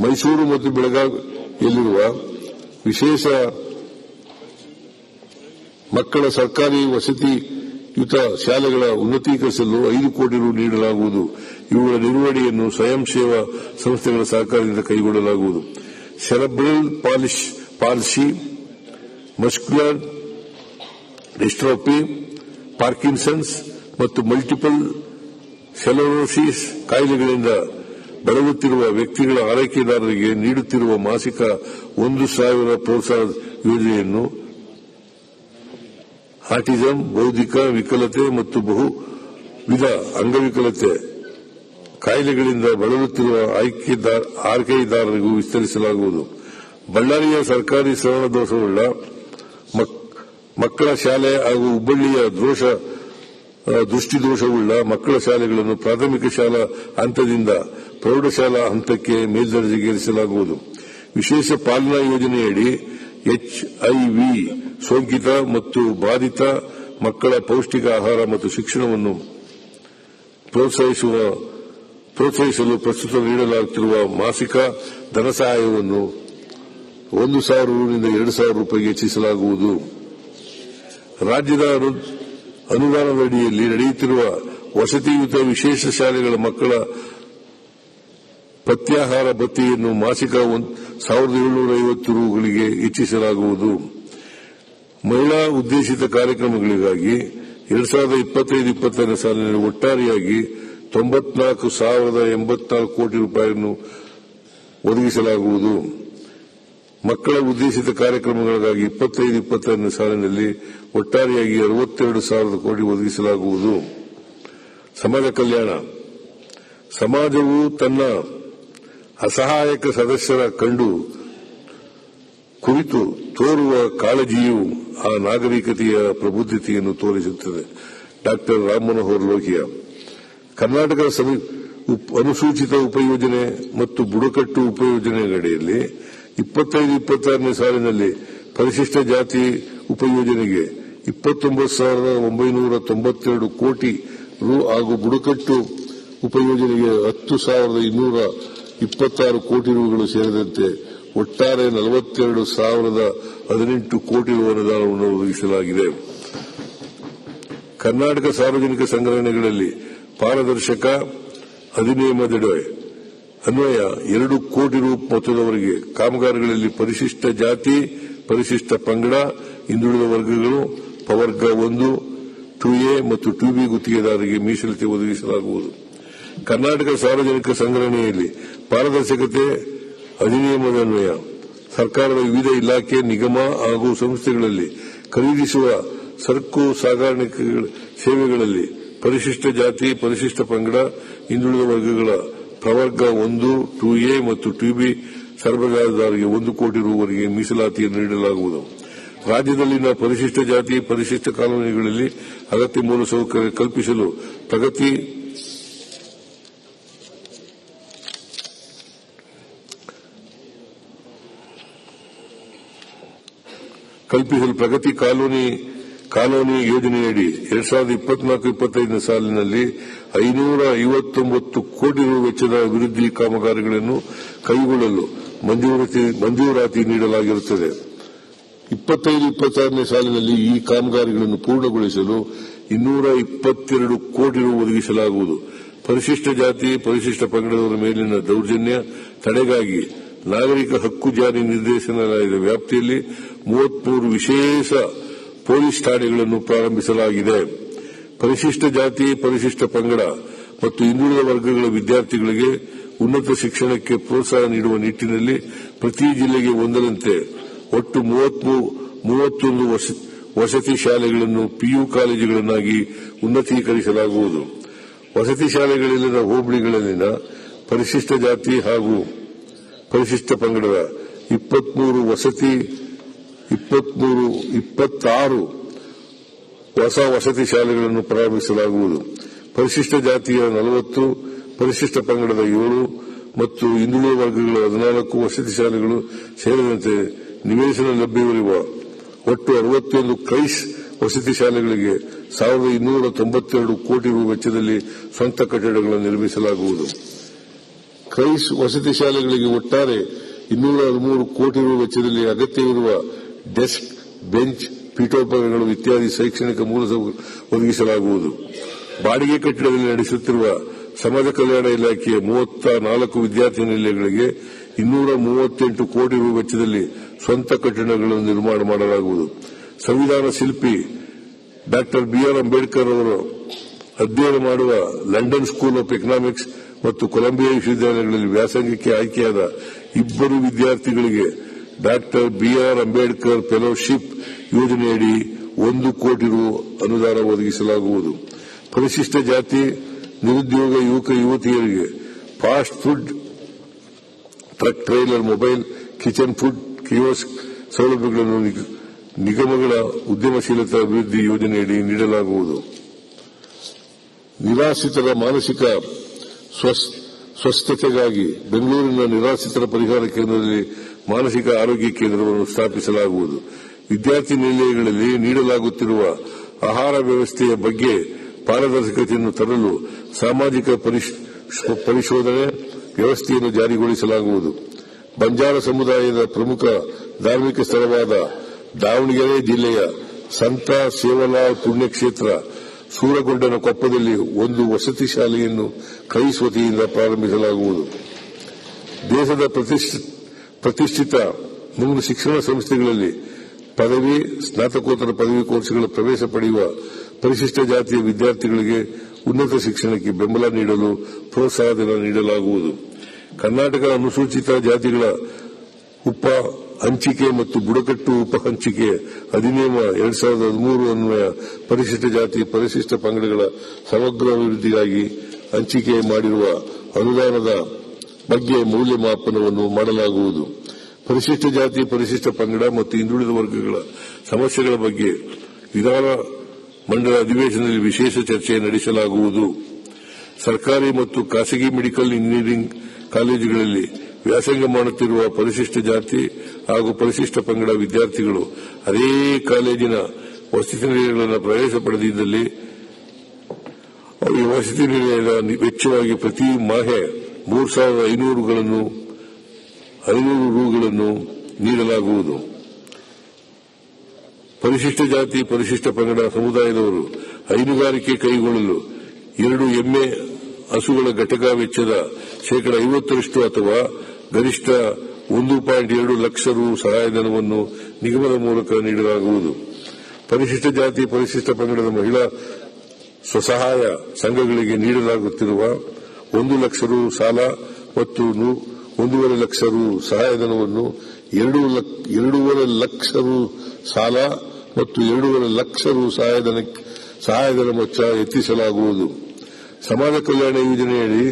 ಮೈಸೂರು ಮತ್ತು ಬೆಳಗಾವಿಯಲ್ಲಿರುವ ವಿಶೇಷ ಮಕ್ಕಳ ಸರ್ಕಾರಿ ವಸತಿಯುತ ಶಾಲೆಗಳ ಉನ್ನತೀಕರಿಸಲು 5 ಕೋಟಿ ರು ನೀಡಲಾಗುವುದು. ಇವುಗಳ ನಿರ್ವಹಣೆಯನ್ನು ಸ್ವಯಂ ಸೇವಾ ಸಂಸ್ಥೆಗಳ ಸಹಕಾರದಿಂದ ಕೈಗೊಳ್ಳಲಾಗುವುದು. Cerebral policy, muscular dystrophy, Parkinson's ಮತ್ತು ಮಲ್ಟಿಪಲ್ ಸ್ಕ್ಲೆರೋಸಿಸ್ ಕಾಯಿಲೆಗಳಿಂದ ಬಳಲುತ್ತಿರುವ ವ್ಯಕ್ತಿಗಳ ಆರೈಕೆದಾರರಿಗೆ ನೀಡುತ್ತಿರುವ ಮಾಸಿಕ 1,000 ಪ್ರೋತ್ಸಾಹ ಯೋಜನೆಯನ್ನು ಆಟಿಸಂ, ಬೌದ್ಧಿಕ ವಿಕಲತೆ ಮತ್ತು ಬಹುವಿಧ ಅಂಗವಿಕಲತೆ ಕಾಯಿಲೆಗಳಿಂದ ಬಳಲುತ್ತಿರುವ ಆರೈಕೆದಾರರಿಗೂ ವಿಸ್ತರಿಸಲಾಗುವುದು. ಬಳ್ಳಾರಿಯ ಸರ್ಕಾರಿ ಶ್ರವಣದೋಷವುಳ್ಳ ಮಕ್ಕಳ ಶಾಲೆ ಹಾಗೂ ಹುಬ್ಬಳ್ಳಿಯ ದೃಷ್ಟಿದೋಷವುಳ್ಳ ಮಕ್ಕಳ ಶಾಲೆಗಳನ್ನು ಪ್ರಾಥಮಿಕ ಶಾಲಾ ಹಂತದಿಂದ ಪ್ರೌಢಶಾಲಾ ಹಂತಕ್ಕೆ ಮೇಲ್ದರ್ಜೆಗೇರಿಸಲಾಗುವುದು. ವಿಶೇಷ ಪಾಲನಾ ಯೋಜನೆಯಡಿ HIV ಸೋಂಕಿತ ಮತ್ತು ಬಾಧಿತ ಮಕ್ಕಳ ಪೌಷ್ಟಿಕ ಆಹಾರ ಮತ್ತು ಶಿಕ್ಷಣವನ್ನು ಪ್ರೋತ್ಸಾಹಿಸಲು ಪ್ರಸ್ತುತ ನೀಡಲಾಗುತ್ತಿರುವ ಮಾಸಿಕ ಧನ ಸಹಾಯವನ್ನು 1,000 ರುನಿಂದ 2,000 ರೂಪಾಯಿಗೆ ಹೆಚ್ಚಿಸಲಾಗುವುದು. ರಾಜ್ಯದ ಅನುದಾನದಡಿಯಲ್ಲಿ ನಡೆಯುತ್ತಿರುವ ವಸತಿಯುತ ವಿಶೇಷ ಶಾಲೆಗಳ ಮಕ್ಕಳ ಪಥ್ಯಾಹಾರ ಭತ್ಯೆಯನ್ನು ಮಾಸಿಕ 1,750 ರುಗಳಿಗೆ ಹೆಚ್ಚಿಸಲಾಗುವುದು. ಮಹಿಳಾ ಉದ್ದೇಶಿತ ಕಾರ್ಯಕ್ರಮಗಳಿಗಾಗಿ 2025-26ನೇ ಸಾಲಿನಲ್ಲಿ ಒಟ್ಟಾರೆಯಾಗಿ 94,084 ಕೋಟಿ ರೂಪಾಯಿಯನ್ನು ಒದಗಿಸಲಾಗುವುದು. ಮಕ್ಕಳ ಉದ್ದೇಶಿತ ಕಾರ್ಯಕ್ರಮಗಳಿಗಾಗಿ 25-26ನೇ ಸಾಲಿನಲ್ಲಿ ಒಟ್ಟಾರೆಯಾಗಿ 62,000 ಕೋಟಿ ಒದಗಿಸಲಾಗುವುದು. ಸಮಾಜ ಕಲ್ಯಾಣ. ಸಮಾಜವು ತನ್ನ ಅಸಹಾಯಕ ಸದಸ್ಯರ ಕುರಿತು ತೋರುವ ಕಾಳಜಿಯು ಆ ನಾಗರಿಕತೆಯ ಪ್ರಬುದ್ಧತೆಯನ್ನು ತೋರಿಸುತ್ತದೆ. ಡಾ ರಾಮ್ ಮನೋಹರ್ ಲೋಹಿಯಾ. ಕರ್ನಾಟಕ ಅನುಸೂಚಿತ ಉಪಯೋಜನೆ ಮತ್ತು ಬುಡಕಟ್ಟು ಉಪಯೋಜನೆಗಳಡಿಯಲ್ಲಿ 25-26ನೇ ಸಾಲಿನಲ್ಲಿ ಪರಿಶಿಷ್ಟ ಜಾತಿ ಉಪಯೋಜನೆಗೆ 29,992 ಕೋಟಿ ರು ಹಾಗೂ ಬುಡಕಟ್ಟು ಉಪಯೋಜನೆಗೆ 10,226 ಕೋಟಿ ರುಗಳು ಸೇರಿದಂತೆ ಒಟ್ಟಾರೆ 42,018 ಕೋಟಿ ರು ಅನುದಾನವನ್ನು ಒದಗಿಸಲಾಗಿದೆ. ಕರ್ನಾಟಕ ಸಾರ್ವಜನಿಕ ಸಂಗ್ರಹಣೆಗಳಲ್ಲಿ ಪಾರದರ್ಶಕ ಅಧಿನಿಯಮದಡಿ ಅನ್ವಯ 2 ಕೋಟಿ ರು ಮೊತ್ತದವರೆಗೆ ಕಾಮಗಾರಿಗಳಲ್ಲಿ ಪರಿಶಿಷ್ಟ ಜಾತಿ, ಪರಿಶಿಷ್ಟ ಪಂಗಡ, ಹಿಂದುಳಿದ ವರ್ಗಗಳು, ಪ್ರವರ್ಗ 1, 2A ಮತ್ತು 2B ಗುತ್ತಿಗೆದಾರರಿಗೆ ಮೀಸಲತಿ ಒದಗಿಸಲಾಗುವುದು. ಕರ್ನಾಟಕ ಸಾರ್ವಜನಿಕ ಸಂಗ್ರಹಣೆಯಲ್ಲಿ ಪಾರದರ್ಶಕತೆ ಅಧಿನಿಯಮದನ್ವಯ ಸರ್ಕಾರದ ವಿವಿಧ ಇಲಾಖೆ, ನಿಗಮ ಹಾಗೂ ಸಂಸ್ಥೆಗಳಲ್ಲಿ ಖರೀದಿಸುವ ಸರಕು ಸಾಗಣೆ ಸೇವೆಗಳಲ್ಲಿ ಪರಿಶಿಷ್ಟ ಜಾತಿ, ಪರಿಶಿಷ್ಟ ಪಂಗಡ, ಹಿಂದುಳಿದ ವರ್ಗಗಳ ಪ್ರವರ್ಗ 1, 2A ಮತ್ತು 2B ಸರಬರಾಜುದಾರರಿಗೆ 1 ಕೋಟಿ ರುವರೆಗೆ ಮೀಸಲಾತಿಯನ್ನು ನೀಡಲಾಗುವುದು. ರಾಜ್ಯದಲ್ಲಿನ ಪರಿಶಿಷ್ಟ ಜಾತಿ, ಪರಿಶಿಷ್ಟ ಕಾಲೋನಿಗಳಲ್ಲಿ ಅಗತ್ಯ ಮೂಲಸೌಕರ್ಯ ಕಲ್ಪಿಸಲು ಪ್ರಗತಿ ಕಾಲೋನಿ ಯೋಜನೆಯಡಿ 2024-25ನೇ ಸಾಲಿನಲ್ಲಿ 559 ಕೋಟಿ ರು ವೆಚ್ಚದ ಅಭಿವೃದ್ಧಿ ಕಾಮಗಾರಿಗಳನ್ನು ಕೈಗೊಳ್ಳಲು ಮಂಜೂರಾತಿ ನೀಡಲಾಗಿರುತ್ತದೆ. 25-26ನೇ ಸಾಲಿನಲ್ಲಿ ಈ ಕಾಮಗಾರಿಗಳನ್ನು ಪೂರ್ಣಗೊಳಿಸಲು 222 ಕೋಟಿ ರು ಒದಗಿಸಲಾಗುವುದು. ಪರಿಶಿಷ್ಟ ಜಾತಿ, ಪರಿಶಿಷ್ಟ ಪಂಗಡದವರ ಮೇಲಿನ ದೌರ್ಜನ್ಯ ತಡೆಗಾಗಿ ನಾಗರಿಕ ಹಕ್ಕು ಜಾರಿ ನಿರ್ದೇಶನಾಲಯದ ವ್ಯಾಪ್ತಿಯಲ್ಲಿ 33 ವಿಶೇಷ ಪೊಲೀಸ್ ಠಾಣೆಗಳನ್ನು ಪ್ರಾರಂಭಿಸಲಾಗಿದೆ. ಪರಿಶಿಷ್ಟ ಜಾತಿ, ಪರಿಶಿಷ್ಟ ಪಂಗಡ ಮತ್ತು ಹಿಂದುಳಿದ ವರ್ಗಗಳ ವಿದ್ಯಾರ್ಥಿಗಳಿಗೆ ಉನ್ನತ ಶಿಕ್ಷಣಕ್ಕೆ ಪ್ರೋತ್ಸಾಹ ನೀಡುವ ನಿಟ್ಟಿನಲ್ಲಿ ಪ್ರತಿ ಜಿಲ್ಲೆಗೆ ಒಂದರಂತೆ ಒಟ್ಟು 31 ವಸತಿ ಶಾಲೆಗಳನ್ನು PU ಕಾಲೇಜುಗಳನ್ನಾಗಿ ಉನ್ನತೀಕರಿಸಲಾಗುವುದು. ವಸತಿ ಶಾಲೆಗಳಲ್ಲಿನ ಹೋಬಳಿಗಳಲ್ಲಿನ ಪರಿಶಿಷ್ಟ ಜಾತಿ ಹಾಗೂ ಪರಿಶಿಷ್ಟ ಪಂಗಡದ 26 ಹೊಸ ವಸತಿ ಶಾಲೆಗಳನ್ನು ಪ್ರಾರಂಭಿಸಲಾಗುವುದು. ಪರಿಶಿಷ್ಟ ಜಾತಿಯ 40, ಪರಿಶಿಷ್ಟ ಪಂಗಡದ 7 ಮತ್ತು ಹಿಂದುಳಿದ ವರ್ಗಗಳ 14 ವಸತಿ ಶಾಲೆಗಳು ಸೇರಿದಂತೆ ನಿವೇಶನ ಲಭ್ಯವಿರುವ ಒಟ್ಟು 61 ಕ್ರೈಸ್ ವಸತಿ ಶಾಲೆಗಳಿಗೆ 1,292 ಕೋಟಿ ರು ವೆಚ್ಚದಲ್ಲಿ ಸ್ವಂತ ಕಟ್ಟಡಗಳನ್ನು ನಿರ್ಮಿಸಲಾಗುವುದು. ಕ್ರೈಸ್ ವಸತಿ ಶಾಲೆಗಳಿಗೆ ಒಟ್ಟಾರೆ 213 ಕೋಟಿ ರು ವೆಚ್ಚದಲ್ಲಿ ಅಗತ್ಯವಿರುವ ಡೆಸ್ಕ್, ಬೆಂಚ್, ಪೀಠೋಪಕರಣಗಳು ಇತ್ಯಾದಿ ಶೈಕ್ಷಣಿಕ ಮೂಲಸೌಕರ್ಯ ಒದಗಿಸಲಾಗುವುದು. ಬಾಡಿಗೆ ಕಟ್ಟಡದಲ್ಲಿ ನಡೆಸುತ್ತಿರುವ ಸಮಾಜ ಕಲ್ಯಾಣ ಇಲಾಖೆಯ 34 ವಿದ್ಯಾರ್ಥಿ ನಿಲಯಗಳಿಗೆ 238 ಕೋಟಿ ರು ವೆಚ್ಚದಲ್ಲಿ ಸ್ವಂತ ಕಟ್ಟಡಗಳನ್ನು ನಿರ್ಮಾಣ ಮಾಡಲಾಗುವುದು. ಸಂವಿಧಾನ ಶಿಲ್ಪಿ ಡಾ ಬಿ.ಆರ್. ಅಂಬೇಡ್ಕರ್ ಅವರು ಅಧ್ಯಯನ ಮಾಡುವ ಲಂಡನ್ ಸ್ಕೂಲ್ ಆಫ್ ಎಕನಾಮಿಕ್ಸ್ ಮತ್ತು ಕೊಲಂಬಿಯಾ ವಿಶ್ವವಿದ್ಯಾಲಯಗಳಲ್ಲಿ ವ್ಯಾಸಂಗಕ್ಕೆ ಆಯ್ಕೆಯಾದ 2 ವಿದ್ಯಾರ್ಥಿಗಳಿಗೆ ಡಾ ಬಿ.ಆರ್. ಅಂಬೇಡ್ಕರ್ ಫೆಲೋಶಿಪ್ ಯೋಜನೆಯಡಿ 1 ಕೋಟಿ ರು ಅನುದಾನ ಒದಗಿಸಲಾಗುವುದು. ಪರಿಶಿಷ್ಟ ಜಾತಿ ನಿರುದ್ಯೋಗ ಯುವಕ ಯುವತಿಯರಿಗೆ fast food truck, trailer, mobile, kitchen food kiosk ಸೌಲಭ್ಯಗಳನ್ನು ನಿಗಮಗಳ ಉದ್ಯಮಶೀಲತಾ ಅಭಿವೃದ್ಧಿ ಯೋಜನೆಯಡಿ ನೀಡಲಾಗುವುದು. ನಿರಾಶ್ರಿತರ ಮಾನಸಿಕ ಸ್ವಸ್ಥತೆಗಾಗಿ ಬೆಂಗಳೂರಿನ ನಿರಾಶ್ರಿತರ ಪರಿಹಾರ ಕೇಂದ್ರದಲ್ಲಿ ಮಾನಸಿಕ ಆರೋಗ್ಯ ಕೇಂದ್ರವನ್ನು ಸ್ಥಾಪಿಸಲಾಗುವುದು. ವಿದ್ಯಾರ್ಥಿ ನಿಲಯಗಳಲ್ಲಿ ನೀಡಲಾಗುತ್ತಿರುವ ಆಹಾರ ವ್ಯವಸ್ಥೆಯ ಬಗ್ಗೆ ಪಾರದರ್ಶಕತೆಯನ್ನು ತರಲು ಸಾಮಾಜಿಕ ಪರಿಶೋಧನೆ ವ್ಯವಸ್ಥೆಯನ್ನು ಜಾರಿಗೊಳಿಸಲಾಗುವುದು. ಬಂಜಾರ ಸಮುದಾಯದ ಪ್ರಮುಖ ಧಾರ್ಮಿಕ ಸ್ಥಳವಾದ ದಾವಣಗೆರೆ ಜಿಲ್ಲೆಯ ಸಂತ ಸೇವಾಲಾಲ್ ಪುಣ್ಯಕ್ಷೇತ್ರ ಸೂರಗೊಂಡನ ಕೊಪ್ಪದಲ್ಲಿ 1 ವಸತಿ ಶಾಲೆಯನ್ನು ಕ್ರೈಸ್ ವತಿಯಿಂದ ಪ್ರಾರಂಭಿಸಲಾಗುವುದು. ದೇಶದ ಪ್ರತಿಷ್ಠಿತ 3 ಶಿಕ್ಷಣ ಸಂಸ್ಥೆಗಳಲ್ಲಿ ಪದವಿ, ಸ್ನಾತಕೋತ್ತರ ಪದವಿ ಕೋರ್ಸ್ಗಳ ಪ್ರವೇಶ ಪಡೆಯುವ ಪರಿಶಿಷ್ಟ ಜಾತಿಯ ವಿದ್ಯಾರ್ಥಿಗಳಿಗೆ ಉನ್ನತ ಶಿಕ್ಷಣಕ್ಕೆ ಬೆಂಬಲ ನೀಡಲು ಪ್ರೋತ್ಸಾಹಧನ ನೀಡಲಾಗುವುದು. ಕರ್ನಾಟಕ ಅನುಸೂಚಿತ ಜಾತಿಗಳ ಉಪ ಹಂಚಿಕೆ ಮತ್ತು ಬುಡಕಟ್ಟು ಉಪ ಹಂಚಿಕೆ ಅಧಿನಿಯಮ 2013 ಅನ್ವಯ ಪರಿಶಿಷ್ಟ ಜಾತಿ, ಪರಿಶಿಷ್ಟ ಪಂಗಡಗಳ ಸಮಗ್ರ ಅಭಿವೃದ್ಧಿಗಾಗಿ ಹಂಚಿಕೆ ಮಾಡಿರುವ ಅನುದಾನದ ಬಗ್ಗೆ ಮೌಲ್ಯಮಾಪನವನ್ನು ಮಾಡಲಾಗುವುದು. ಪರಿಶಿಷ್ಟ ಜಾತಿ, ಪರಿಶಿಷ್ಟ ಪಂಗಡ ಮತ್ತು ಹಿಂದುಳಿದ ವರ್ಗಗಳ ಸಮಸ್ಯೆಗಳ ಬಗ್ಗೆ ವಿಧಾನ ಮಂಡಲ ಅಧಿವೇಶನದಲ್ಲಿ ವಿಶೇಷ ಚರ್ಚೆ ನಡೆಸಲಾಗುವುದು. ಸರ್ಕಾರಿ ಮತ್ತು ಖಾಸಗಿ ಮೆಡಿಕಲ್ ಇಂಜಿನಿಯರಿಂಗ್ ಕಾಲೇಜುಗಳಲ್ಲಿ ವ್ಯಾಸಂಗ ಮಾಡುತ್ತಿರುವ ಪರಿಶಿಷ್ಟ ಜಾತಿ ಹಾಗೂ ಪರಿಶಿಷ್ಟ ಪಂಗಡ ವಿದ್ಯಾರ್ಥಿಗಳು ಅದೇ ಕಾಲೇಜಿನ ವಸತಿ ನಿಲಯಗಳನ್ನು ಪ್ರವೇಶ ಪಡೆದಿದ್ದಲ್ಲಿ ವಸತಿ ನಿಲಯದ ವೆಚ್ಚವಾಗಿ ಪ್ರತಿ ಮಾಹೆ 3,500 ರುಗಳನ್ನು ನೀಡಲಾಗುವುದು. ಪರಿಶಿಷ್ಟ ಜಾತಿ, ಪರಿಶಿಷ್ಟ ಪಂಗಡ ಸಮುದಾಯದವರು ಹೈನುಗಾರಿಕೆ ಕೈಗೊಳ್ಳಲು 2 ಎಮ್ಮೆ ಹಸುಗಳ ಘಟಕ ವೆಚ್ಚದ 50% ಅಥವಾ ಗರಿಷ್ಠ 1.2 ಲಕ್ಷ ರು ಸಹಾಯಧನವನ್ನು ನಿಗಮದ ಮೂಲಕ ನೀಡಲಾಗುವುದು. ಪರಿಶಿಷ್ಟ ಜಾತಿ, ಪರಿಶಿಷ್ಟ ಪಂಗಡದ ಮಹಿಳಾ ಸ್ವಸಹಾಯ ಸಂಘಗಳಿಗೆ ನೀಡಲಾಗುತ್ತಿರುವ 1 ಲಕ್ಷ ರು ಸಾಲ ಮತ್ತು 1.5 ಲಕ್ಷ ರು ಸಹಾಯಧನವನ್ನು 2.5 ಲಕ್ಷ ರು ಸಾಲ ಮತ್ತು 2.5 ಲಕ್ಷ ರು ಸಹಾಯಧನ ವೆಚ್ಚ ಹೆಚ್ಚಿಸಲಾಗುವುದು. ಸಮಾಜ ಕಲ್ಯಾಣ ಯೋಜನೆಯಡಿ